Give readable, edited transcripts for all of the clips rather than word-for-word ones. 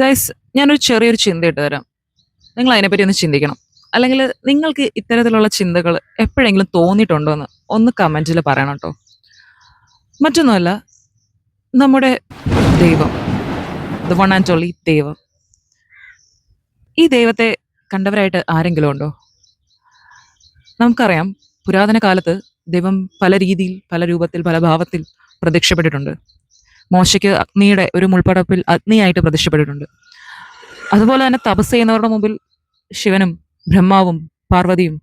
Guys, ഞാനൊരു ചെറിയൊരു ചിന്ത ഇട്ട് തരാം. നിങ്ങൾ അതിനെപ്പറ്റി ഒന്ന് ചിന്തിക്കണം. അല്ലെങ്കിൽ നിങ്ങൾക്ക് ഇത്തരത്തിലുള്ള ചിന്തകൾ എപ്പോഴെങ്കിലും തോന്നിയിട്ടുണ്ടോ എന്ന് ഒന്ന് കമൻറ്റിൽ പറയണം കേട്ടോ. മറ്റൊന്നുമല്ല, നമ്മുടെ ദൈവം, ദ വൺ ആൻഡ് ഓൺലി ദൈവം. ഈ ദൈവത്തെ കണ്ടവരായിട്ട് ആരെങ്കിലും ഉണ്ടോ? നമുക്കറിയാം, പുരാതന കാലത്ത് ദൈവം പല രീതിയിൽ, പല രൂപത്തിൽ, പല ഭാവത്തിൽ പ്രത്യക്ഷപ്പെട്ടിട്ടുണ്ട്. മോശയ്ക്ക് അഗ്നിയുടെ ഒരു മുൾപ്പടപ്പിൽ അഗ്നിയായിട്ട് പ്രത്യക്ഷപ്പെട്ടിട്ടുണ്ട്. അതുപോലെ തന്നെ തപസ് ചെയ്യുന്നവരുടെ മുമ്പിൽ ശിവനും ബ്രഹ്മാവും പാർവതിയും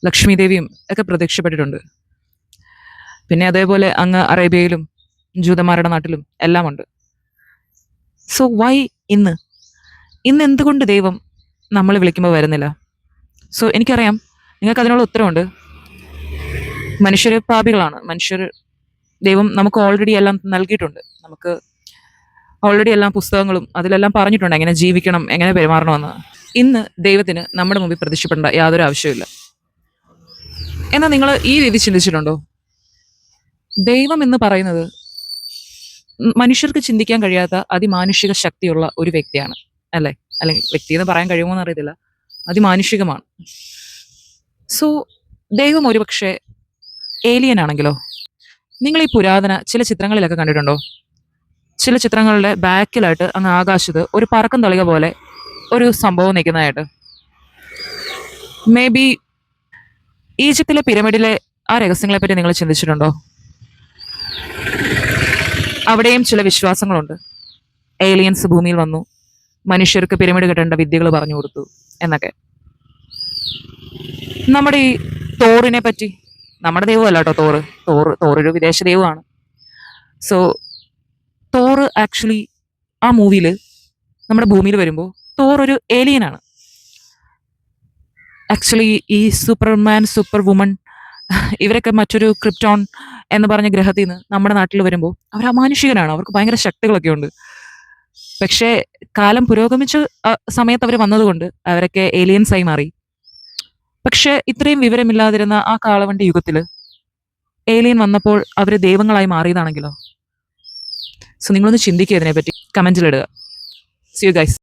ലക്ഷ്മി ദേവിയും ഒക്കെ പ്രത്യക്ഷപ്പെട്ടിട്ടുണ്ട്. പിന്നെ അതേപോലെ അങ്ങ് അറേബ്യയിലും ജൂതന്മാരുടെ നാട്ടിലും എല്ലാം ഉണ്ട്. സോ വൈ ഇന്ന് ഇന്ന് എന്തുകൊണ്ട് ദൈവം നമ്മൾ വിളിക്കുമ്പോൾ വരുന്നില്ല? സോ എനിക്കറിയാം, നിങ്ങൾക്ക് അതിനുള്ള ഉത്തരവുണ്ട്. മനുഷ്യർ പാപികളാണ്. ദൈവം നമുക്ക് ഓൾറെഡി എല്ലാം നൽകിയിട്ടുണ്ട്. നമുക്ക് ഓൾറെഡി എല്ലാ പുസ്തകങ്ങളും അതിലെല്ലാം പറഞ്ഞിട്ടുണ്ട് എങ്ങനെ ജീവിക്കണം, എങ്ങനെ പെരുമാറണമെന്ന്. ഇന്ന് ദൈവത്തിന് നമ്മുടെ മുമ്പിൽ പ്രത്യക്ഷപ്പെടേണ്ട യാതൊരു ആവശ്യമില്ല. എന്നാൽ നിങ്ങൾ ഈ രീതി ചിന്തിച്ചിട്ടുണ്ടോ? ദൈവം എന്ന് പറയുന്നത് മനുഷ്യർക്ക് ചിന്തിക്കാൻ കഴിയാത്ത അതിമാനുഷിക ശക്തിയുള്ള ഒരു വ്യക്തിയാണ്, അല്ലേ? അല്ലെങ്കിൽ വ്യക്തി എന്ന് പറയാൻ കഴിയുമോ എന്ന് അറിയത്തില്ല, അതിമാനുഷികമാണ്. സോ ദൈവം ഒരുപക്ഷെ ഏലിയൻ ആണെങ്കിലോ? നിങ്ങൾ ഈ പുരാതന ചില ചിത്രങ്ങളിലൊക്കെ കണ്ടിട്ടുണ്ടോ? ചില ചിത്രങ്ങളുടെ ബാക്കിലായിട്ട് അങ്ങ് ആകാശത്ത് ഒരു പറക്കം തളിക പോലെ ഒരു സംഭവം നിൽക്കുന്നതായിട്ട്. മേ ബി ഈജിപ്തിലെ പിരമിഡിലെ ആ രഹസ്യങ്ങളെ പറ്റി നിങ്ങൾ ചിന്തിച്ചിട്ടുണ്ടോ? അവിടെയും ചില വിശ്വാസങ്ങളുണ്ട്. ഏലിയൻസ് ഭൂമിയിൽ വന്നു, മനുഷ്യർക്ക് പിരമിഡ് കെട്ടേണ്ട വിദ്യകൾ പറഞ്ഞു കൊടുത്തു എന്നൊക്കെ. നമ്മുടെ ഈ തോറിനെ പറ്റി, നമ്മുടെ ദൈവമല്ല കേട്ടോ തോറൊരു വിദേശ ദൈവമാണ്. സോ തോറ് ആക്ച്വലി ആ മൂവിയിൽ നമ്മുടെ ഭൂമിയിൽ വരുമ്പോൾ തോർ ഒരു ഏലിയനാണ്. ആക്ച്വലി ഈ സൂപ്പർമാൻ, സൂപ്പർ വുമൺ ഇവരൊക്കെ മറ്റൊരു ക്രിപ്റ്റോൺ എന്ന് പറഞ്ഞ ഗ്രഹത്തിൽ നിന്ന് നമ്മുടെ നാട്ടിൽ വരുമ്പോൾ അവർ അമാനുഷികരാണ്. അവർക്ക് ഭയങ്കര ശക്തികളൊക്കെ ഉണ്ട്. പക്ഷേ കാലം പുരോഗമിച്ച സമയത്ത് അവർ വന്നതുകൊണ്ട് അവരൊക്കെ ഏലിയൻസായി മാറി. പക്ഷെ ഇത്രയും വിവരമില്ലാതിരുന്ന ആ കാളവണ്ടി യുഗത്തിൽ ഏലിയൻ വന്നപ്പോൾ അവർ ദൈവങ്ങളായി മാറിയതാണെങ്കിലോ? സോ നിങ്ങളൊന്ന് ചിന്തിക്കുക ഇതിനെപ്പറ്റി, കമൻറ്റിലിടുക. C you guys.